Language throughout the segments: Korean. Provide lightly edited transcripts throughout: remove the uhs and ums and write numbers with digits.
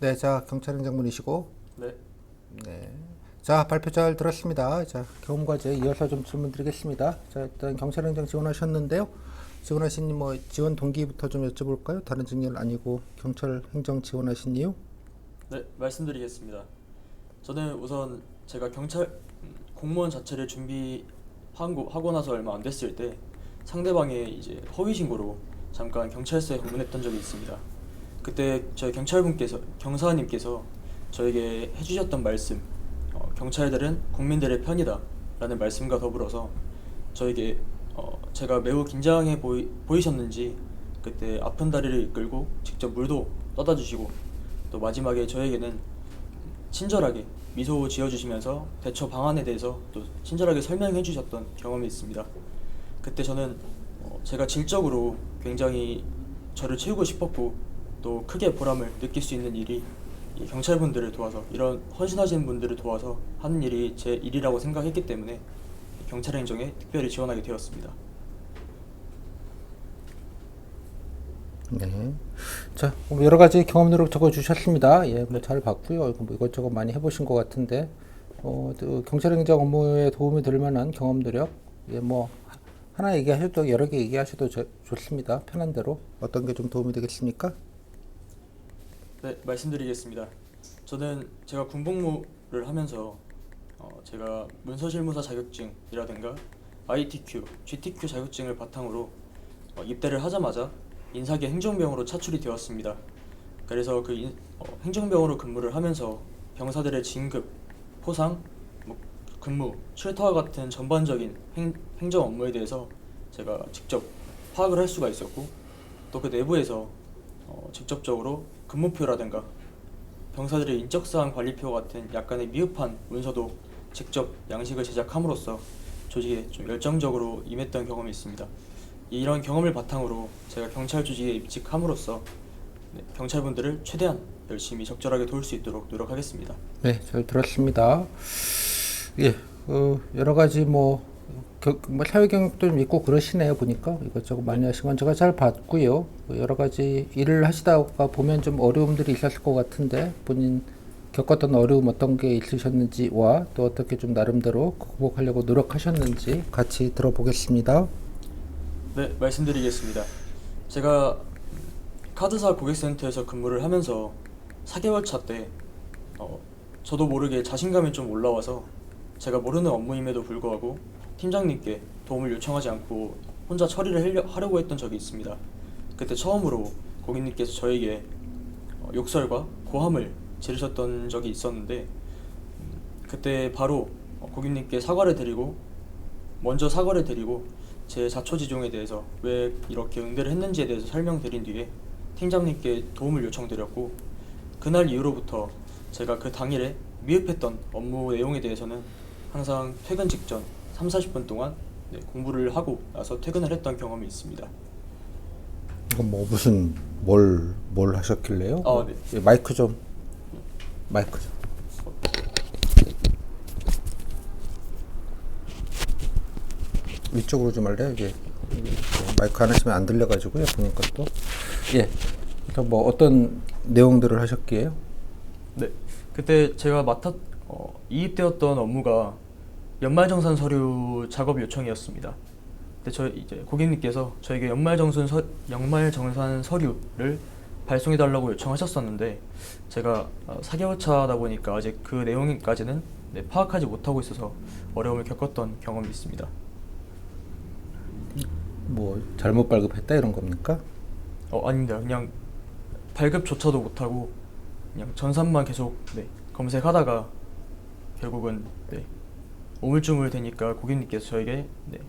네, 자, 경찰행정분이시고, 네, 네. 자, 발표 잘 들었습니다. 자, 경험과제 이어서 좀 질문 드리겠습니다. 자, 일단 경찰행정 지원하셨는데요. 지원하신 뭐 지원 동기부터 좀 여쭤볼까요? 다른 직렬 아니고 경찰행정 지원하신 이유? 네, 말씀드리겠습니다. 저는 우선 제가 경찰 공무원 자체를 하고 나서 얼마 안 됐을 때 상대방의 이제 허위 신고로 잠깐 경찰서에 방문했던 적이 있습니다. 그때 저희 경사님께서 저에게 해주셨던 말씀, 경찰들은 국민들의 편이다라는 말씀과 더불어서 저에게 제가 매우 긴장해 보이셨는지 그때 아픈 다리를 이끌고 직접 물도 떠다 주시고 또 마지막에 저에게는 친절하게 미소 지어주시면서 대처 방안에 대해서 또 친절하게 설명해 주셨던 경험이 있습니다. 그때 저는 제가 질적으로 굉장히 저를 채우고 싶었고 또 크게 보람을 느낄 수 있는 일이 이 경찰분들을 도와서 이런 헌신하시는 분들을 도와서 하는 일이 제 일이라고 생각했기 때문에 경찰 행정에 특별히 지원하게 되었습니다. 네. 자, 뭐 여러 가지 경험들을 적어 주셨습니다. 예, 뭐 잘 봤고요. 뭐 이것저것 많이 해보신 것 같은데, 또 경찰행정 업무에 도움이 될 만한 경험들요. 예, 뭐 하나 얘기하셔도 여러 개 얘기하셔도 좋습니다. 편한 대로 어떤 게 좀 도움이 되겠습니까? 네, 말씀드리겠습니다. 저는 제가 군복무를 하면서 제가 문서실무사 자격증이라든가 ITQ, GTQ 자격증을 바탕으로 입대를 하자마자 인사계 행정병으로 차출이 되었습니다. 그래서 행정병으로 근무를 하면서 병사들의 진급, 포상, 뭐 근무, 출타와 같은 전반적인 행정 업무에 대해서 제가 직접 파악을 할 수가 있었고 또 그 내부에서 직접적으로 근무표라든가 병사들의 인적사항 관리표 같은 약간의 미흡한 문서도 직접 양식을 제작함으로써 조직에 좀 열정적으로 임했던 경험이 있습니다. 이런 경험을 바탕으로 제가 경찰 조직에 입직함으로써 경찰분들을 최대한 열심히 적절하게 도울 수 있도록 노력하겠습니다. 네, 잘 들었습니다. 예, 여러 가지 뭐 사회 경력도 좀 있고 그러시네요. 보니까 이것저것 많이 하신 건 제가 잘 봤고요. 여러 가지 일을 하시다가 보면 좀 어려움들이 있었을 것 같은데 본인 겪었던 어려움 어떤 게 있으셨는지와 또 어떻게 좀 나름대로 극복하려고 노력하셨는지 같이 들어보겠습니다. 네, 말씀드리겠습니다. 제가 카드사 고객센터에서 근무를 하면서 4개월 차 때 저도 모르게 자신감이 좀 올라와서 제가 모르는 업무임에도 불구하고 팀장님께 도움을 요청하지 않고 혼자 처리를 하려고 했던 적이 있습니다. 그때 처음으로 고객님께서 저에게 욕설과 고함을 지르셨던 적이 있었는데 그때 바로 고객님께 먼저 사과를 드리고 제 자초지종에 대해서 왜 이렇게 응대를 했는지에 대해서 설명드린 뒤에 팀장님께 도움을 요청드렸고 그날 이후로부터 제가 그 당일에 미흡했던 업무 내용에 대해서는 항상 퇴근 직전 3, 40분 동안 공부를 하고 나서 퇴근을 했던 경험이 있습니다. 이건 뭐 무슨 뭘 하셨길래요? 네. 예, 마이크 좀. 위쪽으로 좀 할래요? 이게 마이크 안 하시면 안 들려가지고요. 보니까 또 예, 그래서 뭐 어떤 내용들을 하셨기에요? 네. 그때 제가 이입되었던 업무가 연말정산 서류 작업 요청이었습니다. 근데 이제 고객님께서 저에게 연말정산 서류를 발송해달라고 요청하셨었는데 제가 4개월 차다 보니까 아직 그 내용까지는 파악하지 못하고 있어서 어려움을 겪었던 경험이 있습니다. 뭐 잘못 발급했다 이런 겁니까? 아닙니다. 그냥 발급조차도 못하고 그냥 전산만 계속 검색하다가 결국은 우물쭈물 되니까 고객님께서 저에게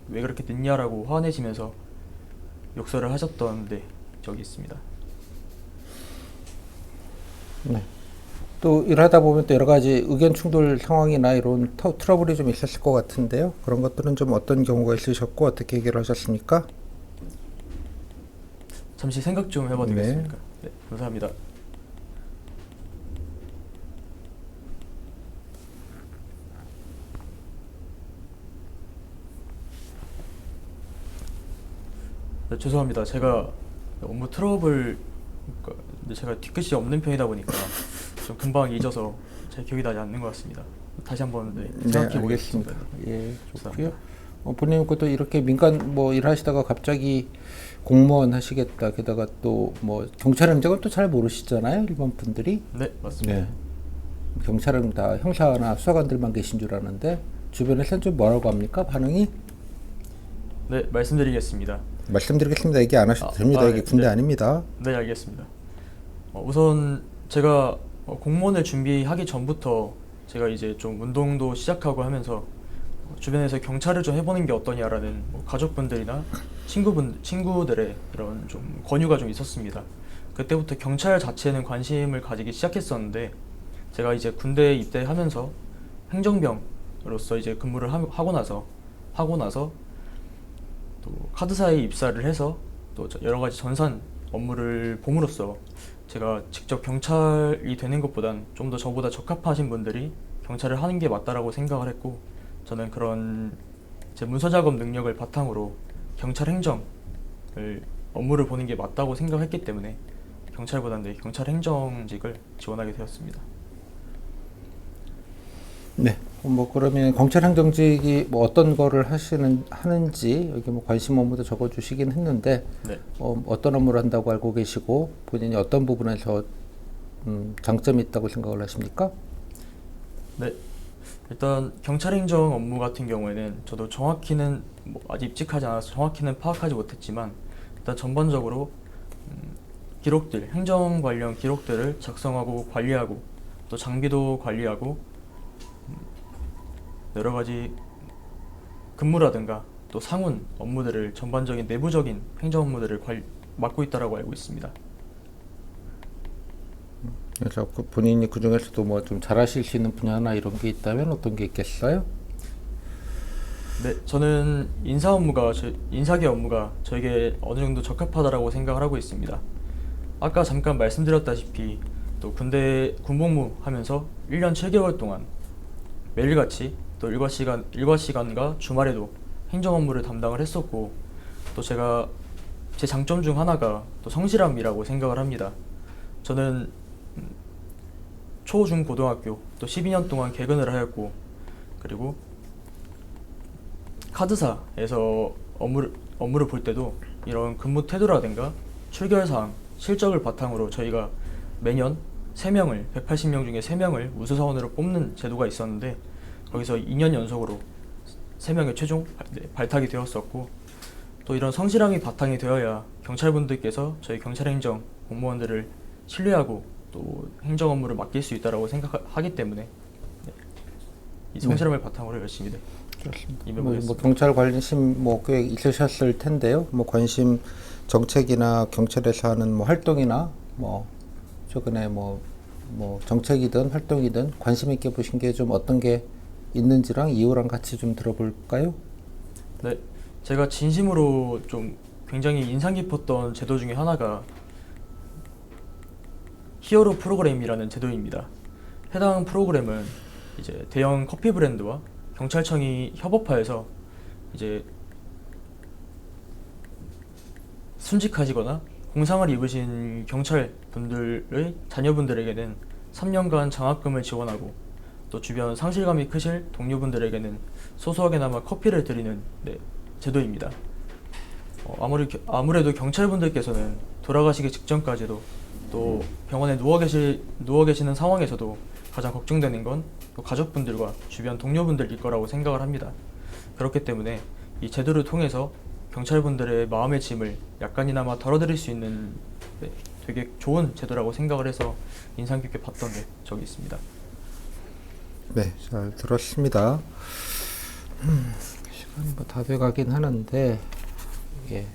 왜 그렇게 늦냐라고 화내시면서 욕설을 하셨던 적이 있습니다. 네. 또 일하다 보면 또 여러 가지 의견 충돌 상황이나 이런 트러블이 좀 있었을 것 같은데요. 그런 것들은 좀 어떤 경우가 있으셨고 어떻게 해결을 하셨습니까? 잠시 생각 좀 해봐도 되겠습니까? 네, 감사합니다. 네, 죄송합니다. 제가 업무 트러블, 제가 뒤끝이 없는 편이다 보니까 좀 금방 잊어서 잘 기억이 나지 않는 것 같습니다. 다시 한번 네, 생각해 보겠습니다. 알겠습니다. 예, 좋고요. 감사합니다. 본인 것도 이렇게 민간 뭐 일하시다가 갑자기 공무원 하시겠다. 게다가 또 뭐 경찰 행정은 또 잘 모르시잖아요, 일반 분들이. 네, 맞습니다. 네. 경찰은 다 형사나 수사관들만 계신 줄 아는데 주변에서는 좀 뭐라고 합니까? 반응이? 네, 말씀드리겠습니다. 말씀드리겠습니다. 얘기 안 하셔도 됩니다. 이게 네, 군대 네. 아닙니다. 네, 알겠습니다. 우선 제가 공무원을 준비하기 전부터 제가 이제 좀 운동도 시작하고 하면서 주변에서 경찰을 좀 해보는 게 어떠냐라는 뭐 가족분들이나 친구들의 이런 좀 권유가 좀 있었습니다. 그때부터 경찰 자체는 관심을 가지기 시작했었는데 제가 이제 군대에 입대하면서 행정병으로서 이제 근무를 하고 나서 또 카드사에 입사를 해서 또 여러 가지 전산 업무를 봄으로써 제가 직접 경찰이 되는 것보단 좀 더 저보다 적합하신 분들이 경찰을 하는 게 맞다라고 생각을 했고, 저는 그런 제 문서 작업 능력을 바탕으로 경찰 행정을 업무를 보는 게 맞다고 생각했기 때문에 경찰보다는 경찰 행정직을 지원하게 되었습니다. 네. 뭐 그러면 경찰 행정직이 뭐 어떤 거를 하는지 여기 뭐 관심 업무도 적어주시긴 했는데 네. 어떤 업무를 한다고 알고 계시고 본인이 어떤 부분에서 장점이 있다고 생각을 하십니까? 네. 일단 경찰 행정 업무 같은 경우에는 저도 정확히는 아직 입직하지 않아서 정확히는 파악하지 못했지만 일단 전반적으로 기록들, 행정 관련 기록들을 작성하고 관리하고 또 장비도 관리하고 여러 가지 근무라든가 또 상훈 업무들을 전반적인 내부적인 행정 업무들을 맡고 있다라고 알고 있습니다. 그래서 본인이 그 중에서도 뭐 좀 잘하실 수 있는 분야나 이런 게 있다면 어떤 게 있겠어요? 네, 저는 인사계 업무가 저에게 어느 정도 적합하다라고 생각을 하고 있습니다. 아까 잠깐 말씀드렸다시피 또 군대 군복무 하면서 1년 7개월 동안 매일같이 또 일과 시간과 주말에도 행정 업무를 담당을 했었고, 또 제가 제 장점 중 하나가 또 성실함이라고 생각을 합니다. 저는 초, 중, 고등학교 또 12년 동안 개근을 하였고, 그리고 카드사에서 업무를 볼 때도 이런 근무 태도라든가 출결사항, 실적을 바탕으로 저희가 매년 180명 중에 3명을 우수사원으로 뽑는 제도가 있었는데 거기서 2년 연속으로 3명의 최종 발탁이 되었었고, 또 이런 성실함이 바탕이 되어야 경찰분들께서 저희 경찰행정 공무원들을 신뢰하고 또 행정 업무를 맡길 수 있다고 생각하기 때문에 이 성실함을 바탕으로 열심히 뭐 경찰 관심 뭐 꽤 있으셨을 텐데요. 뭐 관심 정책이나 경찰에서 하는 뭐 활동이나 뭐 최근에 뭐 정책이든 활동이든 관심 있게 보신 게 좀 어떤 게 있는지랑 이유랑 같이 좀 들어볼까요? 네, 제가 진심으로 좀 굉장히 인상 깊었던 제도 중에 하나가 히어로 프로그램이라는 제도입니다. 해당 프로그램은 이제 대형 커피 브랜드와 경찰청이 협업하여서 이제 순직하시거나 공상을 입으신 경찰 분들의 자녀분들에게는 3년간 장학금을 지원하고 또 주변 상실감이 크실 동료분들에게는 소소하게나마 커피를 드리는 제도입니다. 아무래도 경찰분들께서는 돌아가시기 직전까지도 또 병원에 누워 계시는 상황에서도 가장 걱정되는 건 또 가족분들과 주변 동료분들일 거라고 생각을 합니다. 그렇기 때문에 이 제도를 통해서 경찰분들의 마음의 짐을 약간이나마 덜어드릴 수 있는 되게 좋은 제도라고 생각을 해서 인상 깊게 봤던 적이 있습니다. 네, 잘 들었습니다. 시간이 뭐 다 돼가긴 하는데 이게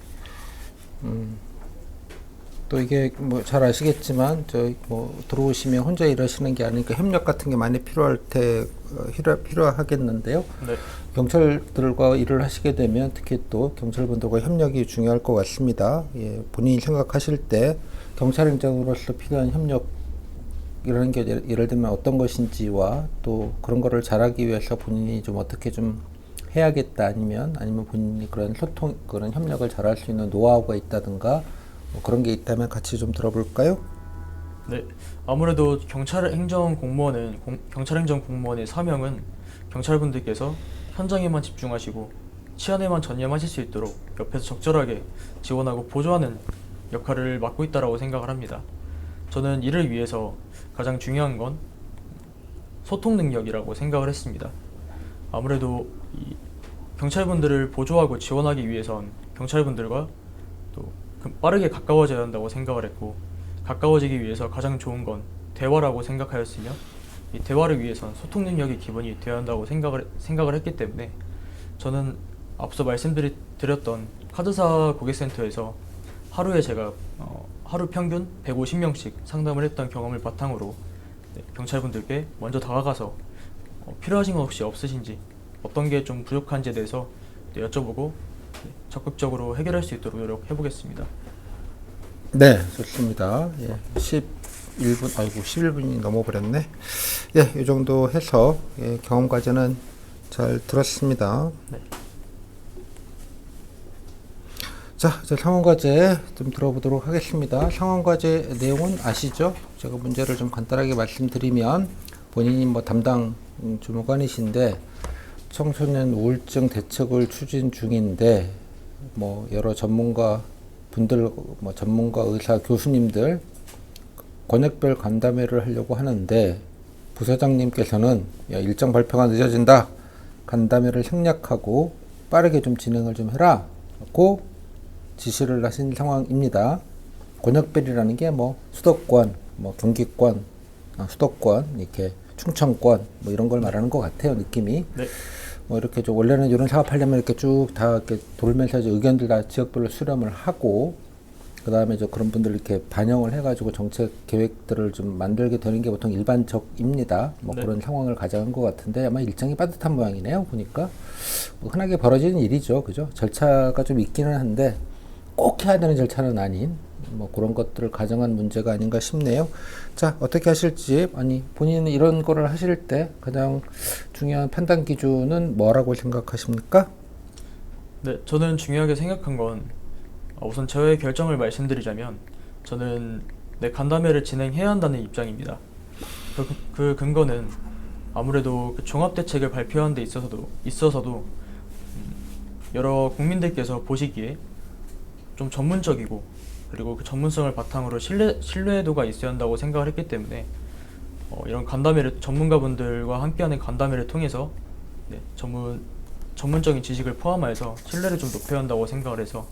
또 이게 뭐 잘 아시겠지만 저희 뭐 들어오시면 혼자 일하시는 게 아니니까 협력 같은 게 많이 필요하겠는데요. 네. 경찰들과 일을 하시게 되면 특히 또 경찰분들과 협력이 중요할 것 같습니다. 예, 본인이 생각하실 때 경찰행정으로서 필요한 협력이라는 게 예를 들면 어떤 것인지와 또 그런 거를 잘하기 위해서 본인이 좀 어떻게 좀 해야겠다 아니면 본인이 그런 그런 협력을 잘할 수 있는 노하우가 있다든가 뭐 그런 게 있다면 같이 좀 들어볼까요? 네, 아무래도 경찰행정 공무원의 사명은 경찰분들께서 현장에만 집중하시고 치안에만 전념하실 수 있도록 옆에서 적절하게 지원하고 보조하는 역할을 맡고 있다라고 생각을 합니다. 저는 이를 위해서 가장 중요한 건 소통 능력이라고 생각을 했습니다. 아무래도 이 경찰분들을 보조하고 지원하기 위해선 경찰분들과 또 빠르게 가까워져야 한다고 생각을 했고, 가까워지기 위해서 가장 좋은 건 대화라고 생각하였으며, 이 대화를 위해선 소통 능력이 기본이 되어야 한다고 생각을 했기 때문에 저는 앞서 말씀드렸던 카드사 고객센터에서 하루에 제가 하루 평균 150명씩 상담을 했던 경험을 바탕으로 경찰분들께 먼저 다가가서 필요하신 건 혹시 없으신지, 어떤 게 좀 부족한지에 대해서 여쭤보고 적극적으로 해결할 수 있도록 노력해 보겠습니다. 네, 좋습니다. 예, 11분, 아이고 11분이 넘어버렸네. 예, 이 정도 해서 예, 경험 과제는 잘 들었습니다. 네. 자, 이제 상황 과제 좀 들어보도록 하겠습니다. 상황 과제 내용은 아시죠? 제가 문제를 좀 간단하게 말씀드리면, 본인이 뭐 담당 주무관이신데 청소년 우울증 대책을 추진 중인데, 뭐 여러 전문가 분들, 뭐 전문가 의사 교수님들 권역별 간담회를 하려고 하는데, 부서장님께서는 야, 일정 발표가 늦어진다, 간담회를 생략하고 빠르게 좀 진행을 좀 해라 고 지시를 하신 상황입니다. 권역별이라는 게 뭐 수도권, 뭐 경기권, 수도권, 이렇게 충청권 뭐 이런 걸 말하는 것 같아요, 느낌이. 네. 뭐 이렇게 좀 원래는 이런 사업하려면 이렇게 쭉 다 이렇게 돌면서 이제 의견들 다 지역별로 수렴을 하고, 그 다음에 이제 그런 분들 이렇게 반영을 해가지고 정책 계획들을 좀 만들게 되는 게 보통 일반적입니다. 뭐 네. 그런 상황을 가져간 것 같은데 아마 일정이 빠듯한 모양이네요, 보니까. 뭐 흔하게 벌어지는 일이죠, 그죠? 절차가 좀 있기는 한데 꼭 해야 되는 절차는 아닌 뭐 그런 것들을 가정한 문제가 아닌가 싶네요. 자, 어떻게 하실지, 아니 본인은 이런 거를 하실 때 가장 중요한 판단 기준은 뭐라고 생각하십니까? 네, 저는 중요하게 생각한 건 우선 저의 결정을 말씀드리자면, 저는 내 간담회를 진행해야 한다는 입장입니다. 그 근거는 아무래도 그 종합대책을 발표하는 데 있어서도 여러 국민들께서 보시기에 좀 전문적이고, 그리고 그 전문성을 바탕으로 신뢰도가 있어야 한다고 생각을 했기 때문에 이런 간담회를, 전문가분들과 함께하는 간담회를 통해서 전문적인 지식을 포함해서 신뢰를 좀 높여야 한다고 생각을 해서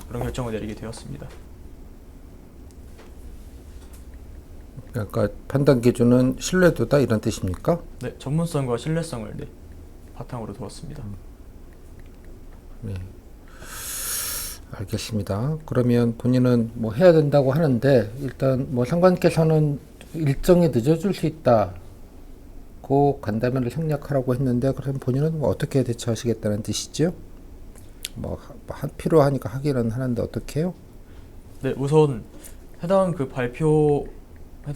그런 결정을 내리게 되었습니다. 그러니까 판단 기준은 신뢰도다, 이런 뜻입니까? 네, 전문성과 신뢰성을 바탕으로 두었습니다. 네. 알겠습니다. 그러면 본인은 뭐 해야 된다고 하는데, 일단 뭐 상관께서는 일정이 늦어질 수 있다고 간담회를 생략하라고 했는데, 그럼 본인은 뭐 어떻게 대처하시겠다는 뜻이죠? 뭐 필요하니까 하기는 하는데 어떻게 해요? 네, 우선 해당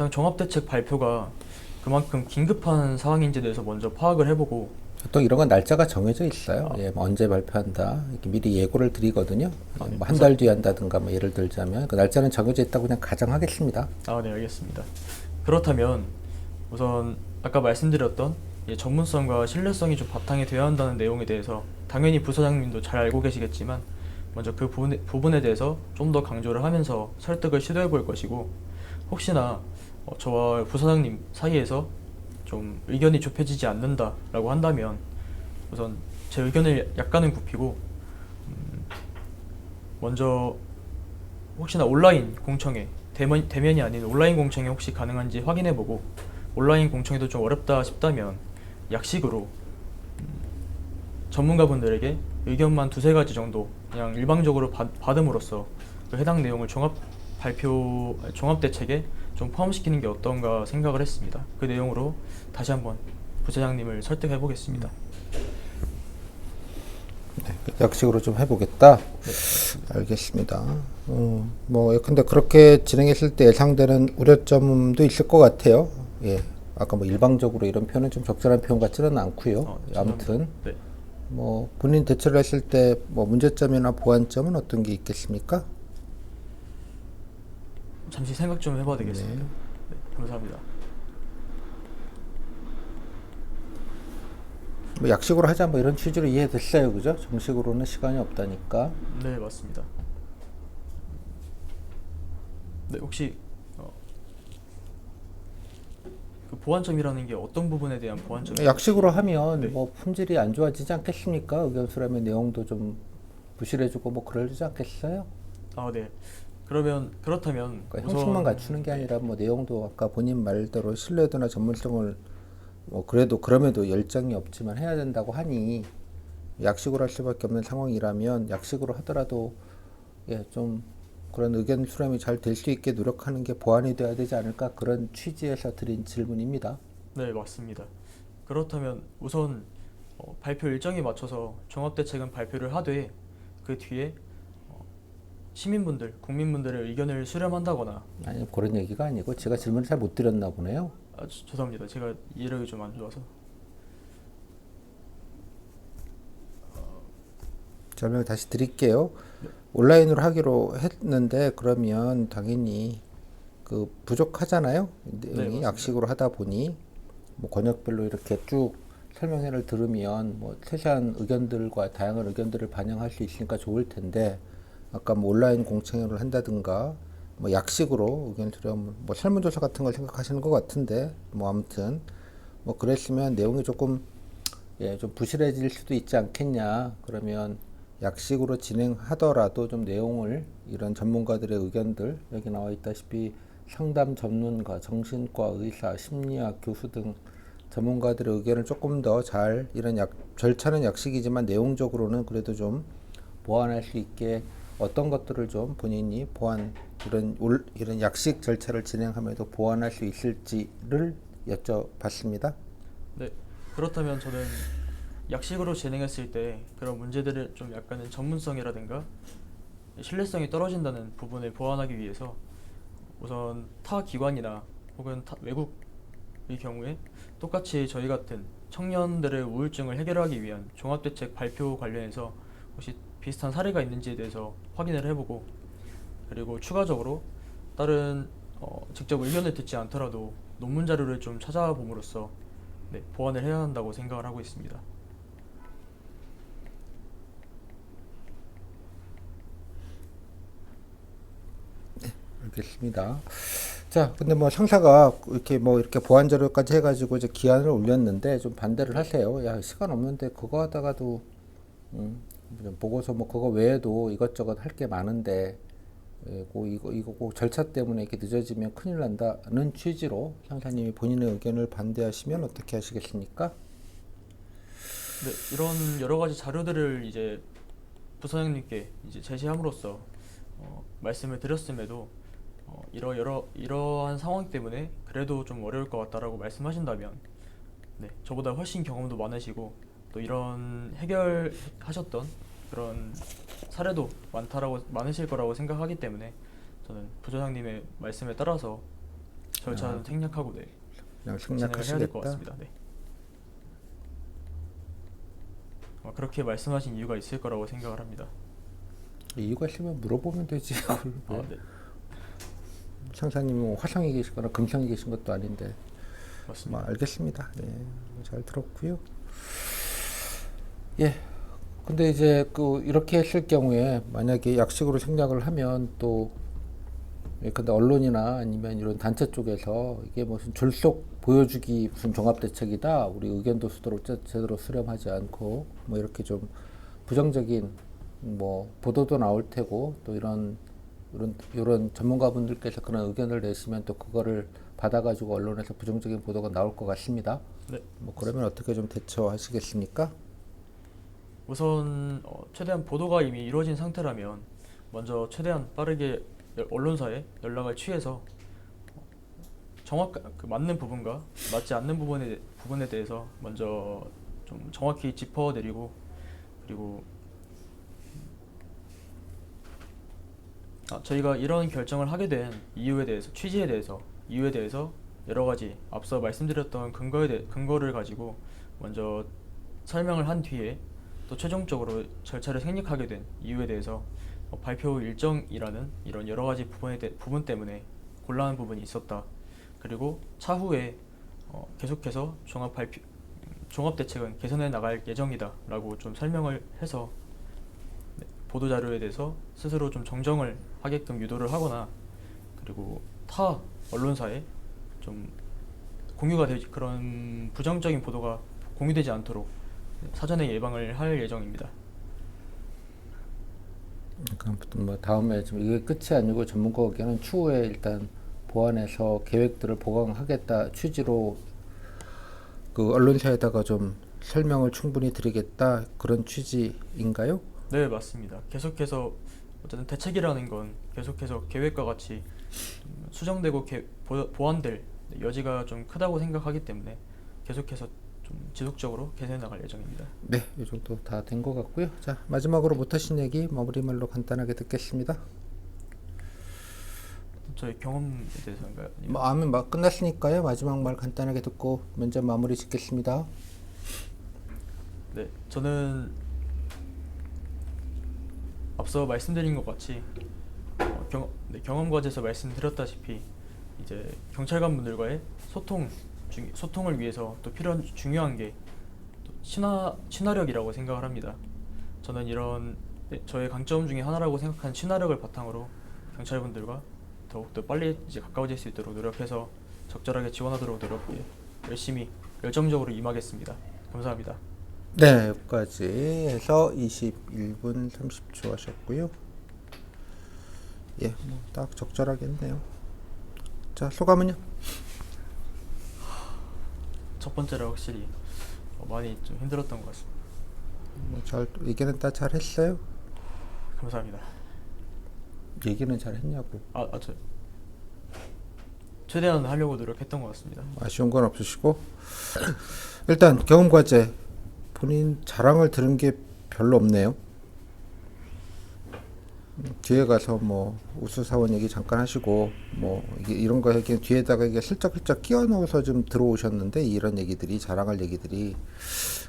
종합대책 발표가 그만큼 긴급한 상황인지에 대해서 먼저 파악을 해보고. 보통 이런 건 날짜가 정해져 있어요. 예, 뭐 언제 발표한다, 이렇게 미리 예고를 드리거든요. 네. 뭐 한 달 뒤에 한다든가, 뭐 예를 들자면 그 날짜는 정해져 있다고 그냥 가정하겠습니다. 네, 알겠습니다. 그렇다면 우선 아까 말씀드렸던 전문성과 신뢰성이 좀 바탕이 되어야 한다는 내용에 대해서 당연히 부서장님도 잘 알고 계시겠지만, 먼저 그 부분에 대해서 좀 더 강조를 하면서 설득을 시도해 볼 것이고, 혹시나 저와 부서장님 사이에서 좀 의견이 좁혀지지 않는다라고 한다면 우선 제 의견을 약간은 굽히고, 먼저 혹시나 온라인 공청회, 대면이 아닌 온라인 공청회 혹시 가능한지 확인해보고, 온라인 공청회도 좀 어렵다 싶다면 약식으로 전문가분들에게 의견만 두세 가지 정도 그냥 일방적으로 받음으로써 그 해당 내용을 종합대책에 좀 포함시키는 게 어떤가 생각을 했습니다. 그 내용으로 다시 한번 부사장님을 설득해 보겠습니다. 네, 약식으로 좀 해보겠다. 네. 알겠습니다. 뭐 근데 그렇게 진행했을 때 예상되는 우려점도 있을 것 같아요. 예, 아까 뭐 일방적으로 이런 표현은 좀 적절한 표현 같지는 않고요. 아무튼 네. 뭐 본인 대처를 했을 때 뭐 문제점이나 보완점은 어떤 게 있겠습니까? 잠시 생각 좀 해봐야 되겠습니다. 네. 네, 감사합니다. 뭐 약식으로 하자 뭐 이런 취지로 이해됐어요, 그죠? 정식으로는 시간이 없다니까. 네, 맞습니다. 네, 혹시 그 보완점이라는 게 어떤 부분에 대한 보완점인지. 약식으로 하면 네. 뭐 품질이 안 좋아지지 않겠습니까? 의견 수렴의 내용도 좀 부실해지고 뭐 그러지 않겠어요? 아, 네. 그러면 그렇다면 그러니까 형식만 갖추는 게 네. 아니라 뭐 내용도 아까 본인 말대로 신뢰도나 전문성을 뭐 그래도 그럼에도 열정이 없지만 해야 된다고 하니 약식으로 할 수밖에 없는 상황이라면 약식으로 하더라도 예, 좀 그런 의견 수렴이 잘 될 수 있게 노력하는 게 보완이 돼야 되지 않을까 그런 취지에서 드린 질문입니다. 네, 맞습니다. 그렇다면 우선 발표 일정에 맞춰서 종합대책은 발표를 하되 그 뒤에 시민분들, 국민분들의 의견을 수렴한다거나. 아니 그런 얘기가 아니고 제가 질문을 잘 못 드렸나 보네요. 죄송합니다. 제가 이력이 좀 안 좋아서. 설명을 다시 드릴게요. 온라인으로 하기로 했는데 그러면 당연히 그 부족하잖아요. 네, 내용이 맞습니다. 약식으로 하다 보니 뭐 권역별로 이렇게 쭉 설명회를 들으면 뭐 세세한 의견들과 다양한 의견들을 반영할 수 있으니까 좋을 텐데 아까 뭐 온라인 공청회를 한다든가 뭐 약식으로 의견 수렴 뭐 설문조사 같은 걸 생각하시는 것 같은데 뭐 아무튼 뭐 그랬으면 내용이 조금 예, 좀 부실해질 수도 있지 않겠냐. 그러면 약식으로 진행하더라도 좀 내용을 이런 전문가들의 의견들 여기 나와 있다시피 상담 전문가, 정신과 의사, 심리학 교수 등 전문가들의 의견을 조금 더 잘 이런 절차는 약식이지만 내용적으로는 그래도 좀 보완할 수 있게 어떤 것들을 좀 본인이 보완 이런 약식 절차를 진행함에도 보완할 수 있을지를 여쭤봤습니다. 네. 그렇다면 저는 약식으로 진행했을 때 그런 문제들을 좀 약간은 전문성이라든가 신뢰성이 떨어진다는 부분을 보완하기 위해서 우선 타 기관이나 혹은 외국의 경우에 똑같이 저희 같은 청년들의 우울증을 해결하기 위한 종합대책 발표 관련해서 혹시 비슷한 사례가 있는지에 대해서 확인을 해보고, 그리고 추가적으로 다른 직접 의견을 듣지 않더라도 논문 자료를 좀 찾아봄으로써 네, 보완을 해야 한다고 생각을 하고 있습니다. 알겠습니다. 자, 근데 뭐 상사가 이렇게 보완 자료까지 해가지고 이제 기한을 올렸는데 좀 반대를 하세요. 야, 시간 없는데 그거 하다가도 보고서 뭐 그거 외에도 이것저것 할 게 많은데 예, 이거 꼭 절차 때문에 이렇게 늦어지면 큰일 난다는 취지로 상사님이 본인의 의견을 반대하시면 어떻게 하시겠습니까? 네, 이런 여러 가지 자료들을 이제 부사장님께 이제 제시함으로써 말씀을 드렸음에도 이러한 상황 때문에 그래도 좀 어려울 것 같다라고 말씀하신다면, 네, 저보다 훨씬 경험도 많으시고 또 이런 해결하셨던 그런 사례도 많으실 거라고 생각하기 때문에 저는 부사장님의 말씀에 따라서 절차는 생략하고 네, 그냥 진행을 해야 될 것 생략하시겠다. 같습니다. 네. 그렇게 말씀하신 이유가 있을 거라고 생각을 합니다. 이유가 있으면 물어보면 되지. 그걸 왜. 네, 상사님이 뭐 화성에 계시거나 금성에 계신 것도 아닌데. 뭐 맞습니다. 알겠습니다. 네, 잘 들었고요. 예. 근데 이제 이렇게 했을 경우에 만약에 약식으로 생략을 하면 또 예, 근데 언론이나 아니면 이런 단체 쪽에서 이게 무슨 졸속 보여주기 무슨 종합대책이다. 우리 의견도 제대로 수렴하지 않고 뭐 이렇게 좀 부정적인 뭐 보도도 나올 테고 또 이런 전문가분들께서 그런 의견을 내시면 또 그거를 받아가지고 언론에서 부정적인 보도가 나올 것 같습니다. 네, 뭐 그러면 어떻게 좀 대처하시겠습니까? 우선 최대한 보도가 이미 이루어진 상태라면 먼저 최대한 빠르게 언론사에 연락을 취해서 그 맞는 부분과 맞지 않는 부분에 대해서 먼저 좀 정확히 짚어드리고, 그리고 저희가 이런 결정을 하게 된 이유에 대해서 여러 가지 앞서 말씀드렸던 근거를 가지고 먼저 설명을 한 뒤에 또 최종적으로 절차를 생략하게 된 이유에 대해서 발표 일정이라는 이런 여러 가지 부분 때문에 곤란한 부분이 있었다. 그리고 차후에 계속해서 종합 대책은 개선해 나갈 예정이다라고 좀 설명을 해서 보도 자료에 대해서 스스로 좀 정정을 하게끔 유도를 하거나 그리고 타 언론사에 좀 공유가 되지 그런 부정적인 보도가 공유되지 않도록 사전에 예방을 할 예정입니다. 그러니까 뭐 다음에 좀 이게 끝이 아니고 전문가 의견은 추후에 일단 보완해서 계획들을 보강하겠다 취지로 그 언론사에다가 좀 설명을 충분히 드리겠다 그런 취지인가요? 네, 맞습니다. 계속해서 어쨌든 대책이라는 건 계속해서 계획과 같이 수정되고 보완될 여지가 좀 크다고 생각하기 때문에 계속해서 좀 지속적으로 개선해 나갈 예정입니다. 네, 이 정도 다 된 것 같고요. 자, 마지막으로 못하신 얘기 마무리 말로 간단하게 듣겠습니다. 저희 경험에 대해서인가요? 아니면- 뭐 아면 막 끝났으니까요. 마지막 말 간단하게 듣고 면접 마무리 짓겠습니다. 네, 저는 앞서 말씀드린 것 같이 경험 과제에서 말씀드렸다시피 이제 경찰관분들과의 소통을 위해서 또 필요한 중요한 게 또 친화력이라고 생각을 합니다. 저는 이런 저의 강점 중에 하나라고 생각하는 친화력을 바탕으로 경찰분들과 더욱더 빨리 이제 가까워질 수 있도록 노력해서 적절하게 지원하도록 열심히 열정적으로 임하겠습니다. 감사합니다. 네, 여기까지 해서 21분 30초 하셨고요. 예, 뭐 딱 적절하겠네요. 자, 소감은요? 첫 번째로 확실히 많이 좀 힘들었던 것 같습니다. 뭐 얘기는 다 잘 했어요? 감사합니다. 얘기는 잘 했냐고. 저 최대한 하려고 노력했던 것 같습니다. 아쉬운 건 없으시고 일단 경험 과제 본인 자랑을 들은 게 별로 없네요. 뒤에 가서 뭐 우수사원 얘기 잠깐 하시고 뭐 이런 거 얘기 뒤에다가 이게 슬쩍슬쩍 끼워 넣어서 좀 들어오셨는데 이런 얘기들이 자랑할 얘기들이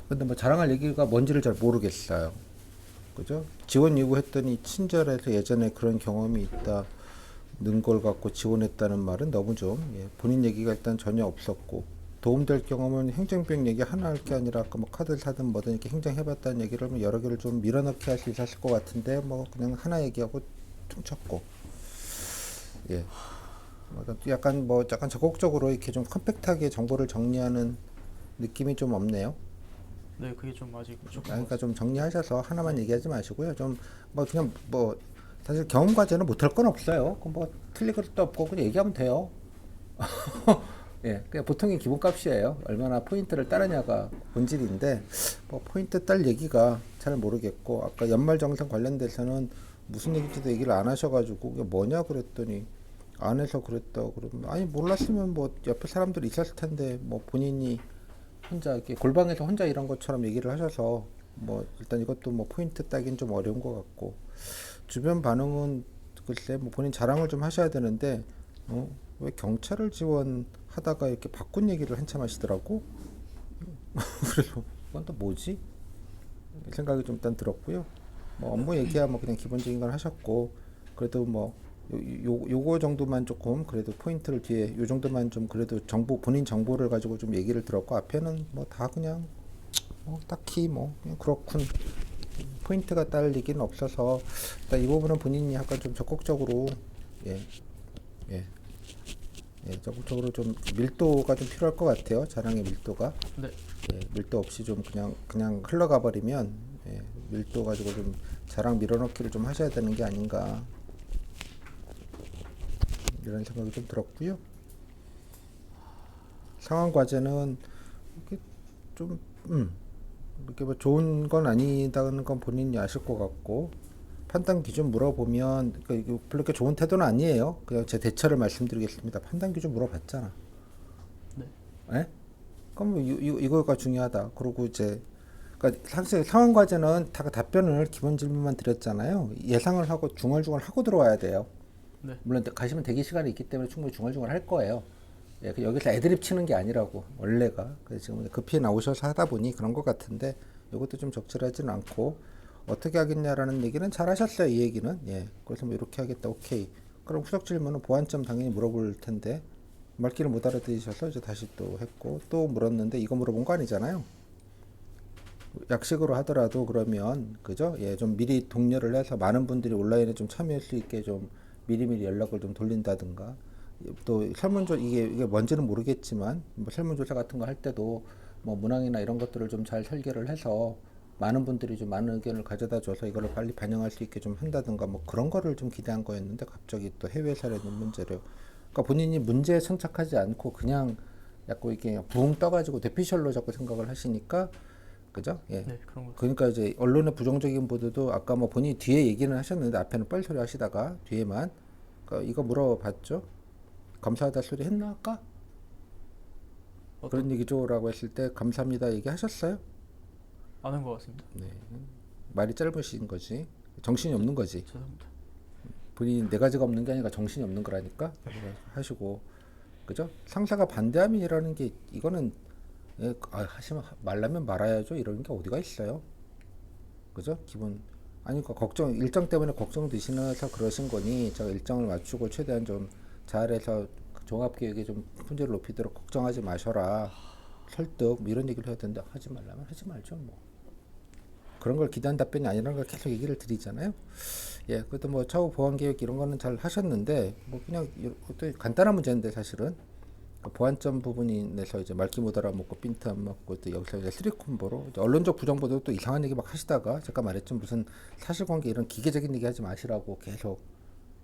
근데 뭐 자랑할 얘기가 뭔지를 잘 모르겠어요. 그죠? 지원 요구했더니 친절해서 예전에 그런 경험이 있다는 걸 갖고 지원했다는 말은 너무 좀 본인 얘기가 일단 전혀 없었고 도움될 경험은 행정병 얘기 하나 할 게 아니라 아까 뭐 카드 사든 뭐든 이렇게 행정해봤다는 얘기를 뭐 여러 개를 좀 밀어넣기 할 수 있었을 것 같은데 뭐 그냥 하나 얘기하고 퉁쳤고 예 약간 적극적으로 이렇게 좀 컴팩트하게 정보를 정리하는 느낌이 좀 없네요. 네, 그게 좀 아직 부족한 것 그러니까 같습니다. 좀 정리하셔서 하나만 얘기하지 마시고요. 좀 뭐 그냥 뭐 사실 경험 과제는 못할 건 없어요. 그 뭐 틀릴 것도 없고 그냥 얘기하면 돼요. 예, 그냥 보통의 기본값이에요. 얼마나 포인트를 따르냐가 본질인데 뭐 포인트 딸 얘기가 잘 모르겠고 아까 연말정산 관련돼서는 무슨 얘기인지도 얘기를 안 하셔가지고 그게 뭐냐 그랬더니 안 해서 그랬다 그러면 아니 몰랐으면 뭐 옆에 사람들이 있었을 텐데 뭐 본인이 혼자 이렇게 골방에서 혼자 이런 것처럼 얘기를 하셔서 뭐 일단 이것도 뭐 포인트 따긴 좀 어려운 것 같고 주변 반응은 글쎄 뭐 본인 자랑을 좀 하셔야 되는데 왜 경찰을 지원하다가 이렇게 바꾼 얘기를 한참 하시더라고. 그래서 그건 또 뭐지? 생각이 좀 일단 들었고요. 뭐 업무 얘기야 뭐 그냥 기본적인 건 하셨고 그래도 뭐 요거 정도만 조금 그래도 포인트를 뒤에 요 정도만 좀 그래도 본인 정보를 가지고 좀 얘기를 들었고 앞에는 뭐 다 그냥 뭐 딱히 뭐 그냥 그렇군 포인트가 딸 얘기는 없어서 일단 이 부분은 본인이 약간 좀 적극적으로 예, 예, 적극적으로 좀 밀도가 좀 필요할 것 같아요. 자랑의 밀도가. 네, 밀도 없이 좀 그냥 흘러가 버리면 밀도 가지고 좀 자랑 밀어넣기를 좀 하셔야 되는 게 아닌가 이런 생각이 좀 들었고요. 상황 과제는 이렇게 좀 이렇게 뭐 좋은 건 아니다는 건 본인이 아실 것 같고 판단 기준 물어보면 별로 이렇게 좋은 태도는 아니에요. 그냥 제 대처를 말씀드리겠습니다. 판단 기준 물어봤잖아. 네, 예? 그럼 뭐 이거가 중요하다. 그리고 이제 그러니까 사실 상황 과제는 다 답변을 기본 질문만 드렸잖아요. 예상을 하고 중얼중얼 하고 들어와야 돼요. 네, 물론 가시면 대기 시간이 있기 때문에 충분히 중얼중얼 할 거예요. 예, 여기서 애드립 치는 게 아니라고 원래가. 그래서 지금 급히 나오셔서 하다 보니 그런 것 같은데 이것도 좀 적절하지는 않고 어떻게 하겠냐라는 얘기는 잘 하셨어요. 이 얘기는. 예, 그래서 뭐 이렇게 하겠다. 오케이. 그럼 후속 질문은 보완점 당연히 물어볼 텐데 말귀를 못 알아들으셔서 이제 다시 또 했고 또 물었는데 이거 물어본 거 아니잖아요. 약식으로 하더라도 그러면 그죠? 예, 좀 미리 독려를 해서 많은 분들이 온라인에 좀 참여할 수 있게 좀 미리미리 연락을 좀 돌린다든가 또 설문조 이게 뭔지는 모르겠지만 뭐 설문조사 같은 거 할 때도 뭐 문항이나 이런 것들을 좀 잘 설계를 해서 많은 분들이 좀 많은 의견을 가져다 줘서 이거를 빨리 반영할 수 있게 좀 한다든가 뭐 그런 거를 좀 기대한 거였는데 갑자기 또 해외 사례는 문제를 그러니까 본인이 문제에 천착하지 않고 그냥 자꾸 이게 붕 떠가지고 뇌피셜로 자꾸 생각을 하시니까 그죠? 예. 네, 그런 것 같습니다. 그러니까 이제 언론의 부정적인 보도도 아까 뭐 본인이 뒤에 얘기는 하셨는데 앞에는 뻘소리 하시다가 뒤에만 그러니까 이거 물어봤죠? 감사하다 소리 했나 아까? 그런 얘기죠라고 했을 때 감사합니다 얘기하셨어요? 안 한 것 같습니다. 네. 말이 짧으신 거지. 정신이 없는 거지. 죄송합니다. 본인이 네 가지가 없는 게 아니라 정신이 없는 거라니까. 하시고 그죠? 상사가 반대하면 이라는 게 이거는 예, 하시면 말라면 말아야죠. 이런 게 어디가 있어요. 그죠? 기본 아니 그 걱정 일정 때문에 걱정되시면서 그러신 거니 제가 일정을 맞추고 최대한 좀 잘해서 종합계획에 좀 품질을 높이도록 걱정하지 마셔라. 설득 뭐 이런 얘기를 해야 되는데 하지 말라면 하지 말죠 뭐. 그런 걸 기대한 답변이 아니라는 걸 계속 얘기를 드리잖아요. 예, 그것도 뭐 차후 보완 계획 이런 거는 잘 하셨는데 뭐 그냥 또 간단한 문제인데 사실은 그 보완점 부분에서 이제 말귀 못 알아먹고 핀트 안 먹고 또 여기서 이제 쓰리 콤보로 이제 언론적 부정 보도 또 이상한 얘기 막 하시다가 제가 말했죠 무슨 사실관계 이런 기계적인 얘기 하지 마시라고 계속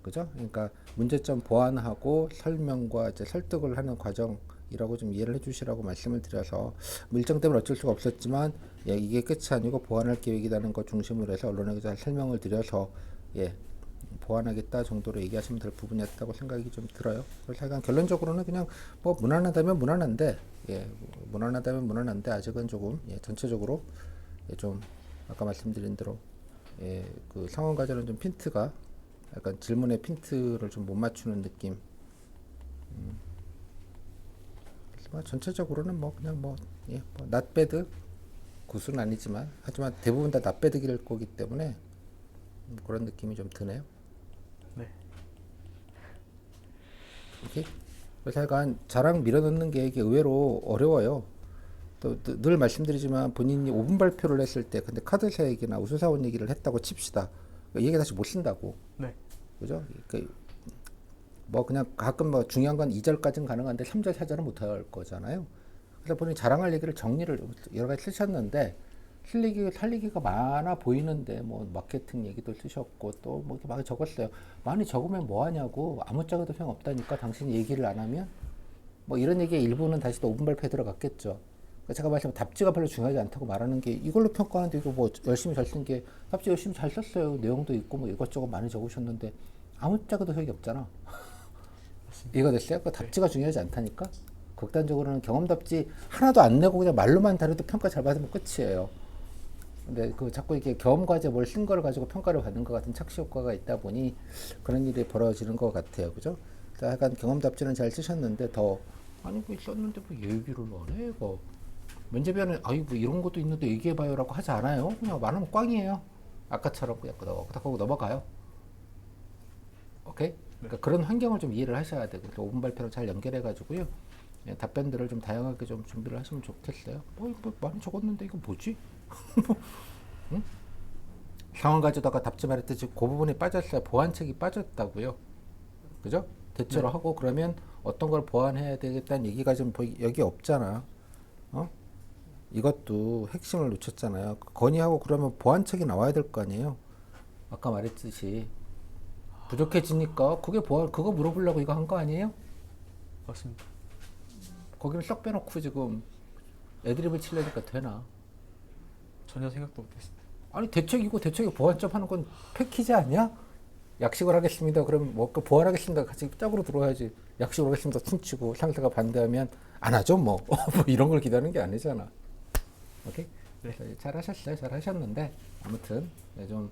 그죠? 그러니까 문제점 보완하고 설명과 이제 설득을 하는 과정이라고 좀 이해를 해주시라고 말씀을 드려서 뭐 일정 때문에 어쩔 수가 없었지만 예, 이게 끝이 아니고 보완할 계획이라는 것 중심으로 해서 언론에게 잘 설명을 드려서 예, 보완하겠다 정도로 얘기하시면 될 부분이었다고 생각이 좀 들어요. 그래서 약간 결론적으로는 그냥 뭐 무난하다면 무난한데 예, 무난하다면 무난한데 아직은 조금 예, 전체적으로 예, 좀 아까 말씀드린 대로 예, 그 상황 과제는 좀 핀트가 약간 질문의 핀트를 좀 못 맞추는 느낌. 그래서 뭐 전체적으로는 뭐 그냥 뭐 예, 뭐 not bad 굿은 아니지만 하지만 대부분 다 not bad 길 거기 때문에 그런 느낌이 좀 드네요. 네. 오케이. 그래서 약간 자랑 밀어넣는 게 이게 의외로 어려워요. 또 늘 말씀드리지만 본인이 5분 발표를 했을 때 근데 카드사 얘기나 우수사원 얘기를 했다고 칩시다. 이 얘기 다시 못 쓴다고. 네. 그죠? 뭐 그냥 가끔 뭐 중요한 건 2절까지는 가능한데 3절, 4절은 못 할 거잖아요. 그래서 본인이 자랑할 얘기를 정리를 여러 가지 쓰셨는데 살리기가 많아 보이는데 뭐 마케팅 얘기도 쓰셨고 또 뭐 이렇게 많이 적었어요. 많이 적으면 뭐 하냐고 아무짝에도 소용 없다니까 당신이 얘기를 안 하면 뭐 이런 얘기의 일부는 다시 또 5분 발표에 들어갔겠죠. 그러니까 제가 말씀 답지가 별로 중요하지 않다고 말하는 게 이걸로 평가하는데 이거 뭐 열심히 잘 쓴 게 답지 열심히 잘 썼어요. 내용도 있고 뭐 이것저것 많이 적으셨는데 아무짝에도 소용이 없잖아. 이해가 됐어요? 그 답지가 중요하지 않다니까. 극단적으로는 경험 답지 하나도 안 내고 그냥 말로만 다뤄도 평가 잘 받으면 끝이에요. 근데 그 자꾸 이렇게 경험 과제 뭘 쓴 거를 가지고 평가를 받는 것 같은 착시 효과가 있다 보니 그런 일이 벌어지는 것 같아요. 그죠? 약간 경험 답지는 잘 쓰셨는데 더 아니 뭐 썼는데 뭐 얘기를 안 해? 뭐 면접위원은 아이 뭐 이런 것도 있는데 얘기해봐요라고 하지 않아요. 그냥 말하면 꽝이에요. 아까처럼 그냥 딱 하고 넘어가요. 오케이? 그러니까 그런 환경을 좀 이해를 하셔야 되고 5분 발표로 잘 연결해가지고요. 예, 답변들을 좀 다양하게 좀 준비를 하시면 좋겠어요. 뭐 많이 적었는데 이거 뭐지? 응? 상황 가져다가 답지 말했듯이 그 부분이 빠졌어요. 보완책이 빠졌다고요. 그죠? 대체로 네. 하고 그러면 어떤 걸 보완해야 되겠다는 얘기가 좀 여기 없잖아. 어? 이것도 핵심을 놓쳤잖아요. 건의하고 그러면 보완책이 나와야 될 거 아니에요. 아까 말했듯이 부족해지니까 그게 보완 그거 물어보려고 이거 한 거 아니에요? 맞습니다. 거기를 쏙 빼놓고 지금 애드립을 치려니까 되나? 전혀 생각도 못했습니다. 아니 대책이고 대책이 보완점 하는 건 패키지 아니야? 약식을 하겠습니다. 그럼 뭐그 보완하겠습니다. 같이 짝으로 들어와야지. 약식으로 하겠습니다. 퉁치고 상사가 반대하면 안 하죠 뭐. 뭐 이런 걸 기다리는 게 아니잖아. 오케이? 네. 잘하셨어요. 잘하셨는데 아무튼 네, 좀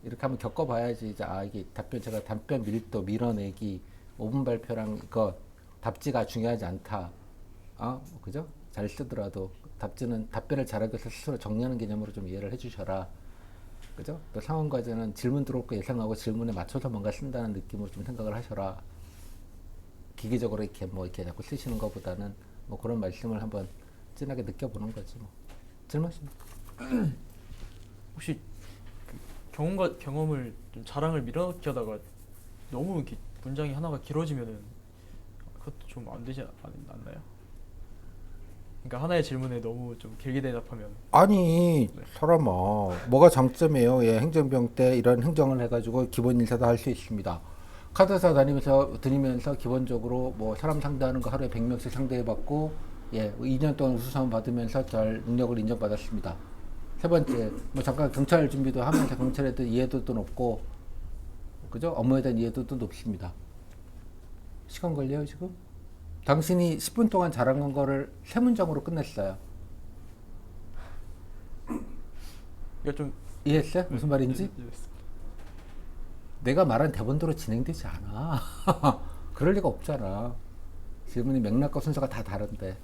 이렇게 한번 겪어봐야지 이제 이게 제가 답변 밀도 밀어내기 5분 발표랑 그 답지가 중요하지 않다. 그죠? 잘 쓰더라도 답변을 잘하기 위해서 스스로 정리하는 개념으로 좀 이해를 해주셔라. 그죠? 또 상황 과제는 질문 들어올 거 예상하고 질문에 맞춰서 뭔가 쓴다는 느낌으로 좀 생각을 하셔라. 기계적으로 이렇게 뭐 이렇게 자꾸 쓰시는 것보다는 뭐 그런 말씀을 한번 진하게 느껴보는 거지 뭐. 질문하십니까? 혹시 그 경험을 좀 자랑을 밀어넣기 하다가 너무 이렇게 문장이 하나가 길어지면은 그것도 좀 안 되지 않나요? 그러니까 하나의 질문에 너무 좀 길게 대답하면. 아니 네. 사람아 뭐가 장점이에요? 예, 행정병 때 이런 행정을 해가지고 기본 인사도 할 수 있습니다. 카드사 다니면서 기본적으로 뭐 사람 상대하는 거 하루에 100명씩 상대해봤고 예 2년 동안 우수상 받으면서 잘 능력을 인정받았습니다. 세 번째 뭐 잠깐 경찰 준비도 하면서 경찰에 대한 이해도도 높고 그죠? 업무에 대한 이해도도 높습니다. 시간 걸려요 지금? 당신이 10분 동안 자랑한 거를 세 문장으로 끝냈어요. 그러니까 좀 이해했어요? 무슨 말인지? 네. 내가 말한 대본대로 진행되지 않아. 그럴 리가 없잖아. 질문이 맥락과 순서가 다 다른데.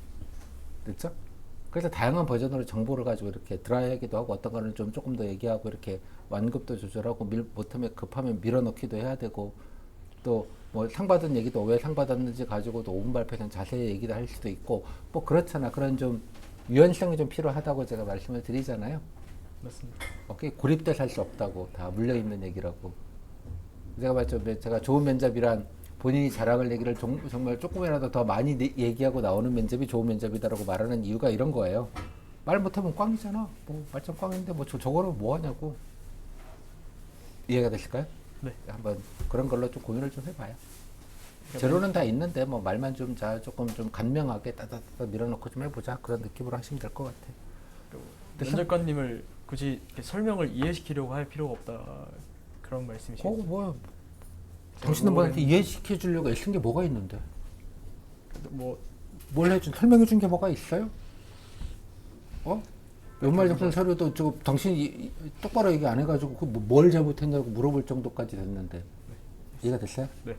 됐죠? 그래서 다양한 버전으로 정보를 가지고 이렇게 드라이하기도 하고 어떤 거는 좀 조금 더 얘기하고 이렇게 완급도 조절하고 못하면 급하면 밀어넣기도 해야 되고 또 뭐 상 받은 얘기도 왜 상 받았는지 가지고도 5분 발표는 자세히 얘기도 할 수도 있고 뭐 그렇잖아. 그런 좀 유연성이 좀 필요하다고 제가 말씀을 드리잖아요. 맞습니다. 고립돼서 할 수 없다고 다 물려있는 얘기라고. 제가 봤죠. 제가 좋은 면접이란 본인이 자랑할 얘기를 정말 조금이라도 더 많이 얘기하고 나오는 면접이 좋은 면접이다라고 말하는 이유가 이런 거예요. 말 못하면 꽝이잖아. 뭐 말짱 꽝인데 뭐 저거로 뭐 하냐고. 이해가 되실까요? 네. 한번 그런 걸로 좀 고민을 좀 해봐요. 재료는 다 있는데 뭐 말만 좀 조금 좀 간명하게 따다따다 밀어넣고 좀 해보자 그런 느낌으로 하시면 될 것 같아요. 됐어? 면접관님을 굳이 이렇게 설명을 이해시키려고 할 필요가 없다 그런 말씀이시죠? 뭐 당신은 뭐한테 이해시켜 주려고 애쓴 게 뭐가 있는데? 뭐 뭘 해준 설명해 준 게 뭐가 있어요? 연말정산 서류도 저 당신이 똑바로 얘기 안 해가지고 뭘 잘못했냐고 물어볼 정도까지 됐는데 이해가 됐어요? 네.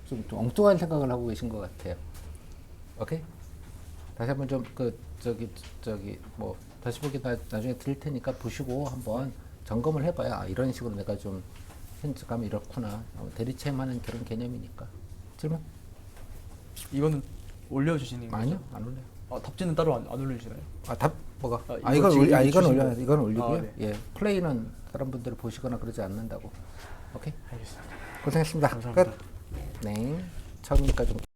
좀 엉뚱한 생각을 하고 계신 것 같아요. 오케이? 다시 한번 좀 뭐 다시 보기 나중에 드릴 테니까 보시고 한번 점검을 해봐야 아, 이런 식으로 내가 좀 현직하면 이렇구나 대리체험하는 그런 개념이니까. 질문? 이거는 올려주시는 거죠? 아니요, 안 올려요. 답지는 따로 안 올려주시나요? 답 뭐가? 이거 지금 이건 주신 올려, 거. 이건 올리고요. 네. 예, 플레이는 다른 분들이 보시거나 그러지 않는다고. 오케이. 알겠습니다. 고생했습니다. 감사합니다. 끝. 네, 처음이니까 좀.